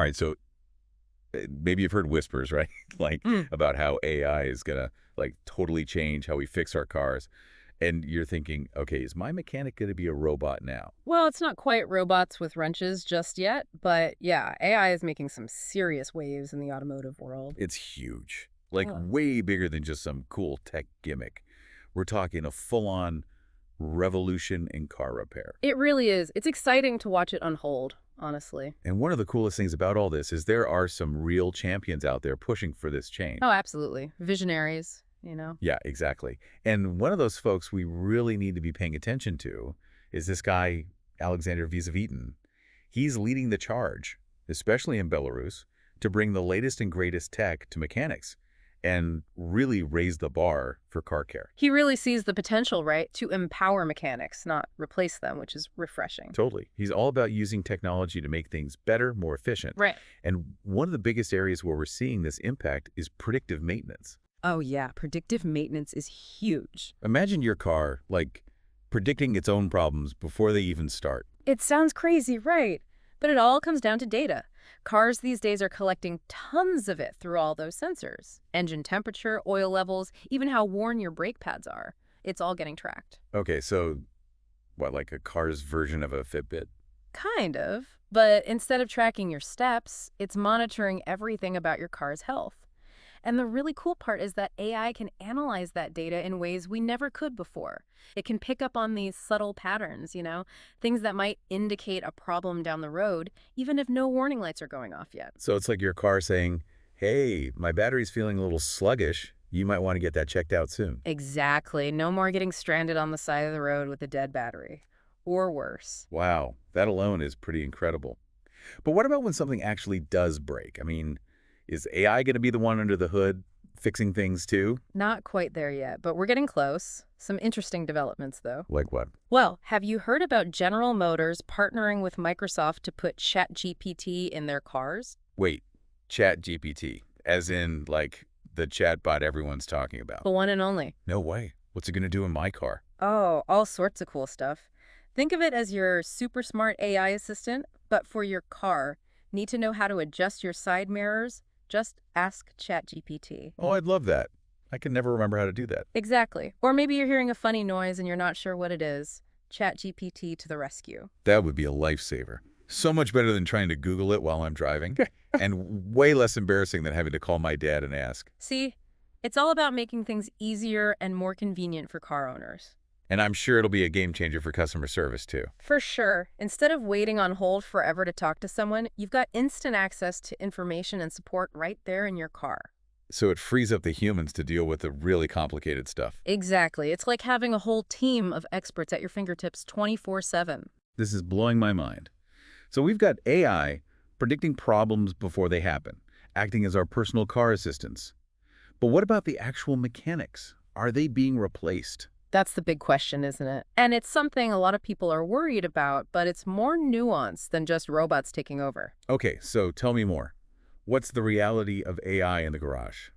All right, so maybe you've heard whispers, right? Like Mm. about how AI is gonna like totally change how we fix our cars. And you're thinking, okay, is my mechanic gonna be a robot now? Well, it's not quite robots with wrenches just yet, but yeah, AI is making some serious waves in the automotive world. It's huge. Like Ugh. way bigger than just some cool tech gimmick. We're talking a full-on revolution in car repair. It really is. It's exciting to watch it unfold, honestly. And one of the coolest things about all this is there are some real champions out there pushing for this change. Oh, absolutely. Visionaries, you know? Yeah, exactly. And one of those folks we really need to be paying attention to is this guy, Alexander Visavitan. He's leading the charge, especially in Belarus, to bring the latest and greatest tech to mechanics and really raise the bar for car care. He really sees the potential, right, to empower mechanics, not replace them, which is refreshing. Totally. He's all about using technology to make things better, more efficient. Right. And one of the biggest areas where we're seeing this impact is predictive maintenance. Oh, yeah. Predictive maintenance is huge. Imagine your car, like, predicting its own problems before they even start. It sounds crazy, right? But it all comes down to data. Cars these days are collecting tons of it through all those sensors. Engine temperature, oil levels, even how worn your brake pads are. It's all getting tracked. Okay, so what, like a car's version of a Fitbit? Kind of. But instead of tracking your steps, it's monitoring everything about your car's health. And the really cool part is that AI can analyze that data in ways we never could before. It can pick up on these subtle patterns, things that might indicate a problem down the road, even if no warning lights are going off yet. So it's like your car saying, hey, my battery's feeling a little sluggish. You might want to get that checked out soon. Exactly. No more getting stranded on the side of the road with a dead battery. Or worse. Wow, that alone is pretty incredible. But what about when something actually does break? I mean, is AI going to be the one under the hood fixing things too? Not quite there yet, but we're getting close. Some interesting developments, though. Like what? Well, have you heard about General Motors partnering with Microsoft to put ChatGPT in their cars? Wait, Chat GPT, as in like the chatbot everyone's talking about. The one and only. No way. What's it going to do in my car? Oh, all sorts of cool stuff. Think of it as your super smart AI assistant, but for your car. Need to know how to adjust your side mirrors? Just ask ChatGPT. Oh, I'd love that. I can never remember how to do that. Exactly. Or maybe you're hearing a funny noise and you're not sure what it is. ChatGPT to the rescue. That would be a lifesaver. So much better than trying to Google it while I'm driving, and way less embarrassing than having to call my dad and ask. See, it's all about making things easier and more convenient for car owners. And I'm sure it'll be a game changer for customer service too. For sure. Instead of waiting on hold forever to talk to someone, you've got instant access to information and support right there in your car. So it frees up the humans to deal with the really complicated stuff. Exactly. It's like having a whole team of experts at your fingertips 24/7. This is blowing my mind. So we've got AI predicting problems before they happen, acting as our personal car assistants. But what about the actual mechanics? Are they being replaced? That's the big question, isn't it? And it's something a lot of people are worried about, but it's more nuanced than just robots taking over. Okay, so tell me more. What's the reality of AI in the garage?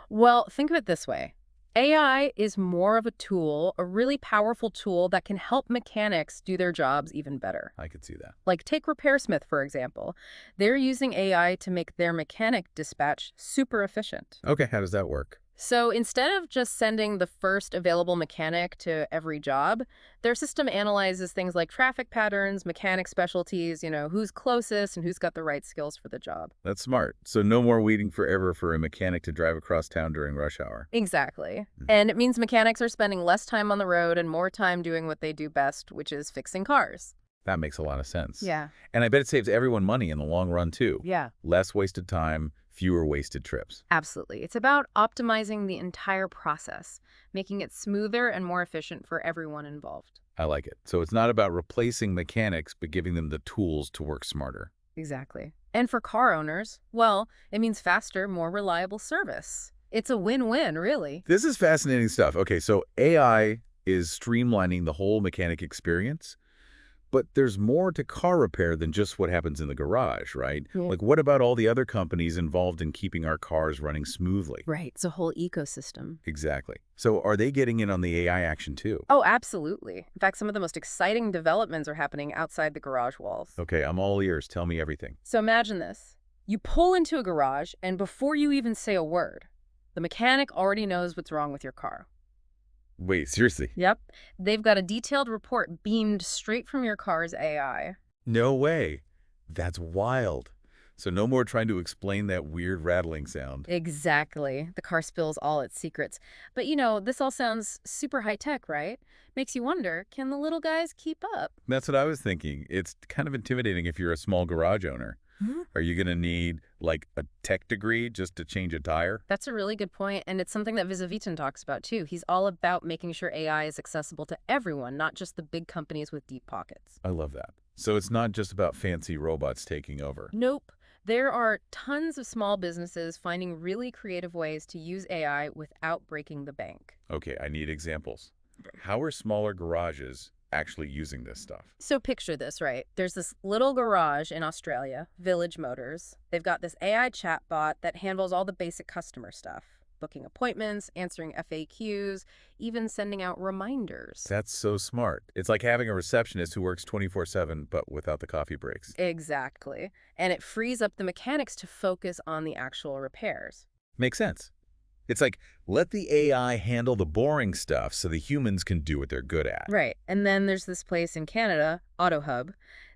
Well, think of it this way. AI is more of a tool, a really powerful tool that can help mechanics do their jobs even better. I could see that. Like take RepairSmith, for example. They're using AI to make their mechanic dispatch super efficient. Okay, how does that work? So instead of just sending the first available mechanic to every job, their system analyzes things like traffic patterns, mechanic specialties, who's closest and who's got the right skills for the job. That's smart. So no more waiting forever for a mechanic to drive across town during rush hour. Exactly. And it means mechanics are spending less time on the road and more time doing what they do best, which is fixing cars. That makes a lot of sense. Yeah. And I bet it saves everyone money in the long run too. Yeah. Less wasted time, fewer wasted trips. Absolutely. It's about optimizing the entire process, making it smoother and more efficient for everyone involved. I like it. So it's not about replacing mechanics, but giving them the tools to work smarter. Exactly. And for car owners, well, it means faster, more reliable service. It's a win-win, really. This is fascinating stuff. Okay, so AI is streamlining the whole mechanic experience, but there's more to car repair than just what happens in the garage, right? Yeah. Like, what about all the other companies involved in keeping our cars running smoothly? Right. It's a whole ecosystem. Exactly. So are they getting in on the AI action too? Oh, absolutely. In fact, some of the most exciting developments are happening outside the garage walls. Okay, I'm all ears. Tell me everything. So imagine this. You pull into a garage, and before you even say a word, the mechanic already knows what's wrong with your car. Wait, seriously? Yep. They've got a detailed report beamed straight from your car's AI. No way. That's wild. So no more trying to explain that weird rattling sound. Exactly. The car spills all its secrets. But this all sounds super high tech, right? Makes you wonder, can the little guys keep up? That's what I was thinking. It's kind of intimidating if you're a small garage owner. Hmm? Are you going to need, like, a tech degree just to change a tire? That's a really good point, and it's something that Visavitan talks about too. He's all about making sure AI is accessible to everyone, not just the big companies with deep pockets. I love that. So it's not just about fancy robots taking over. Nope. There are tons of small businesses finding really creative ways to use AI without breaking the bank. Okay, I need examples. How are smaller garages actually using this stuff? So picture this, right? There's this little garage in Australia, Village Motors. They've got this AI chatbot that handles all the basic customer stuff, booking appointments, answering FAQs, even sending out reminders. That's so smart. It's like having a receptionist who works 24/7 but without the coffee breaks. Exactly. And it frees up the mechanics to focus on the actual repairs. Makes sense. It's like, let the AI handle the boring stuff so the humans can do what they're good at. Right. And then there's this place in Canada, AutoHub.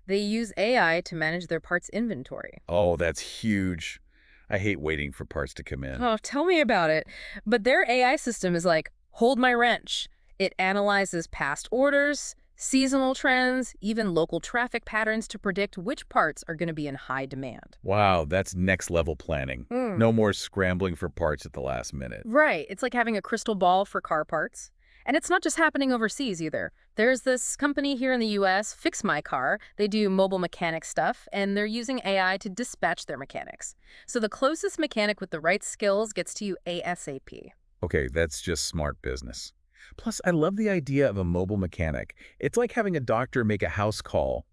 They use AI to manage their parts inventory. Oh, that's huge. I hate waiting for parts to come in. Oh, tell me about it. But their AI system is like, hold my wrench. It analyzes past orders, seasonal trends, even local traffic patterns to predict which parts are going to be in high demand. Wow, that's next level planning. Mm. No more scrambling for parts at the last minute. Right. It's like having a crystal ball for car parts. And it's not just happening overseas either. There's this company here in the US, Fix My Car. They do mobile mechanic stuff, and they're using AI to dispatch their mechanics. So the closest mechanic with the right skills gets to you ASAP. Okay, that's just smart business. Plus, I love the idea of a mobile mechanic. It's like having a doctor make a house call,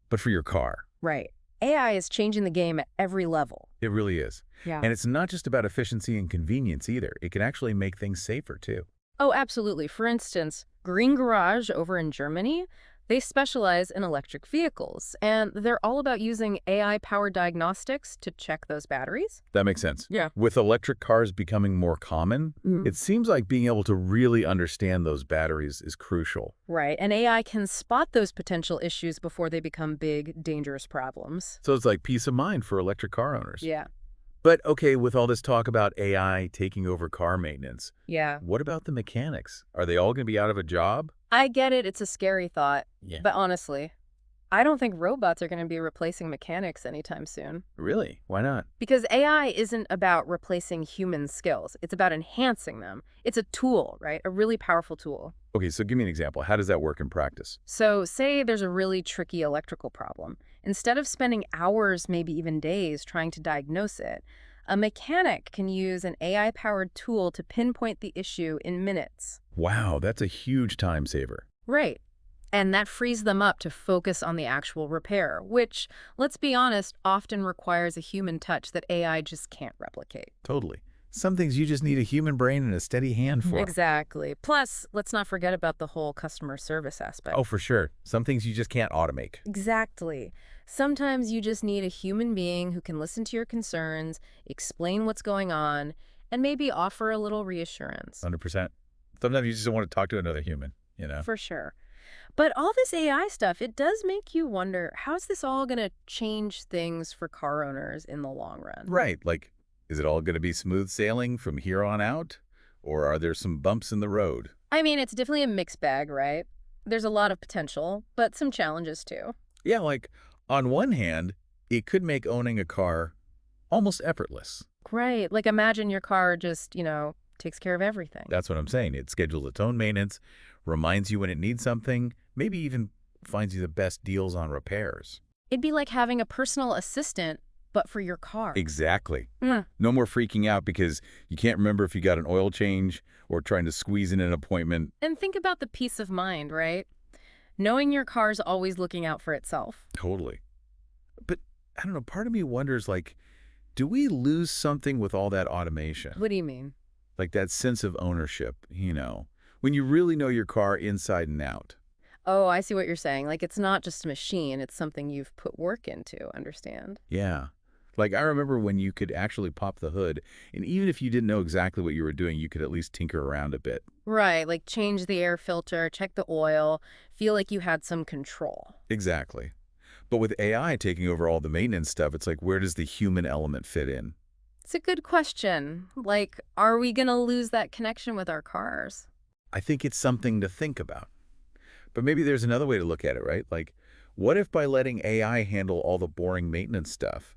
but for your car. Right. AI is changing the game at every level. It really is. Yeah. And it's not just about efficiency and convenience either. It can actually make things safer too. Oh, absolutely. For instance, Green Garage over in Germany, they specialize in electric vehicles, and they're all about using AI-powered diagnostics to check those batteries. That makes sense. Yeah. With electric cars becoming more common, Mm. it seems like being able to really understand those batteries is crucial. Right, and AI can spot those potential issues before they become big, dangerous problems. So it's like peace of mind for electric car owners. Yeah. But okay, with all this talk about AI taking over car maintenance, Yeah. what about the mechanics? Are they all going to be out of a job? I get it, it's a scary thought, Yeah. but honestly, I don't think robots are going to be replacing mechanics anytime soon. Really? Why not? Because AI isn't about replacing human skills. It's about enhancing them. It's a tool, right? A really powerful tool. Okay, so give me an example. How does that work in practice? So say there's a really tricky electrical problem. Instead of spending hours, maybe even days, trying to diagnose it, a mechanic can use an AI-powered tool to pinpoint the issue in minutes. Wow, that's a huge time saver. Right. And that frees them up to focus on the actual repair, which, let's be honest, often requires a human touch that AI just can't replicate. Totally. Some things you just need a human brain and a steady hand for. Exactly. Plus, let's not forget about the whole customer service aspect. Oh, for sure. Some things you just can't automate. Exactly. Sometimes you just need a human being who can listen to your concerns, explain what's going on, and maybe offer a little reassurance. 100%. Sometimes you just don't want to talk to another human, you know? For sure. But all this AI stuff, it does make you wonder, how's this all going to change things for car owners in the long run? Right. Like, is it all going to be smooth sailing from here on out? Or are there some bumps in the road? I mean, it's definitely a mixed bag, right? There's a lot of potential, but some challenges too. Yeah, like, on one hand, it could make owning a car almost effortless. Right. Like imagine your car just, takes care of everything. That's what I'm saying. It schedules its own maintenance, reminds you when it needs something, maybe even finds you the best deals on repairs. It'd be like having a personal assistant, but for your car. Exactly. Mm. No more freaking out because you can't remember if you got an oil change or trying to squeeze in an appointment. And think about the peace of mind, right? Knowing your car's always looking out for itself. Totally. But I don't know, part of me wonders, like, do we lose something with all that automation? What do you mean? Like that sense of ownership, when you really know your car inside and out. Oh, I see what you're saying. Like it's not just a machine, it's something you've put work into, understand? Yeah. Like, I remember when you could actually pop the hood, and even if you didn't know exactly what you were doing, you could at least tinker around a bit. Right, like change the air filter, check the oil, feel like you had some control. Exactly. But with AI taking over all the maintenance stuff, it's like, where does the human element fit in? It's a good question. Like, are we going to lose that connection with our cars? I think it's something to think about. But maybe there's another way to look at it, right? Like, what if by letting AI handle all the boring maintenance stuff,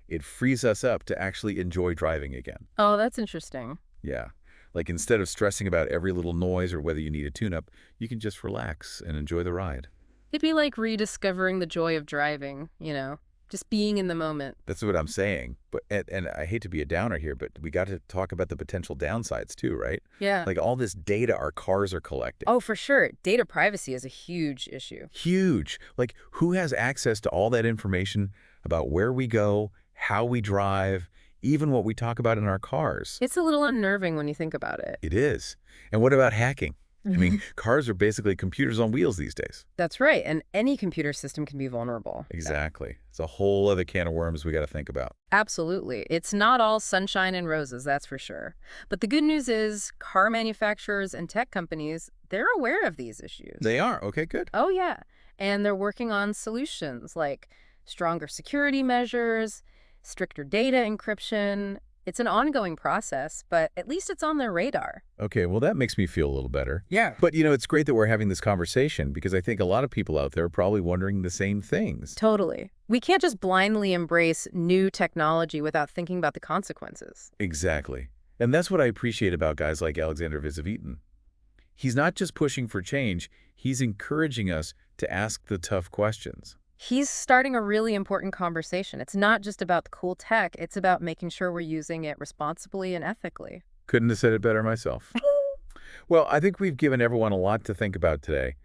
it frees us up to actually enjoy driving again? Oh, that's interesting. Yeah. Like, instead of stressing about every little noise or whether you need a tune-up, you can just relax and enjoy the ride. It'd be like rediscovering the joy of driving, just being in the moment. That's what I'm saying. But and I hate to be a downer here, but we got to talk about the potential downsides too, right? Yeah. Like all this data our cars are collecting. Oh, for sure. Data privacy is a huge issue. Huge. Like who has access to all that information about where we go, how we drive, even what we talk about in our cars? It's a little unnerving when you think about it. It is. And what about hacking? I mean, cars are basically computers on wheels these days. That's right. And any computer system can be vulnerable. Exactly. It's a whole other can of worms we got to think about. Absolutely. It's not all sunshine and roses, that's for sure. But the good news is car manufacturers and tech companies, they're aware of these issues. They are. Okay, good. Oh, yeah. And they're working on solutions like stronger security measures, stricter data encryption. It's an ongoing process, but at least it's on their radar. Okay, well, that makes me feel a little better. Yeah. But, it's great that we're having this conversation because I think a lot of people out there are probably wondering the same things. Totally. We can't just blindly embrace new technology without thinking about the consequences. Exactly. And that's what I appreciate about guys like Alexander Vizavitan. He's not just pushing for change, he's encouraging us to ask the tough questions. He's starting a really important conversation. It's not just about the cool tech, it's about making sure we're using it responsibly and ethically. Couldn't have said it better myself. Well, I think we've given everyone a lot to think about today.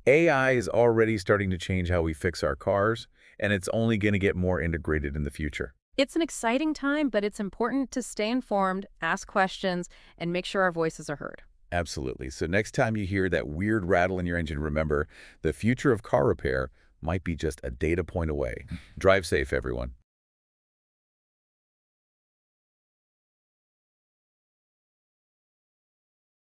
AI is already starting to change how we fix our cars, and it's only going to get more integrated in the future. It's an exciting time, but it's important to stay informed, ask questions, and make sure our voices are heard. Absolutely. So next time you hear that weird rattle in your engine, remember, the future of car repair might be just a data point away. Drive safe, everyone.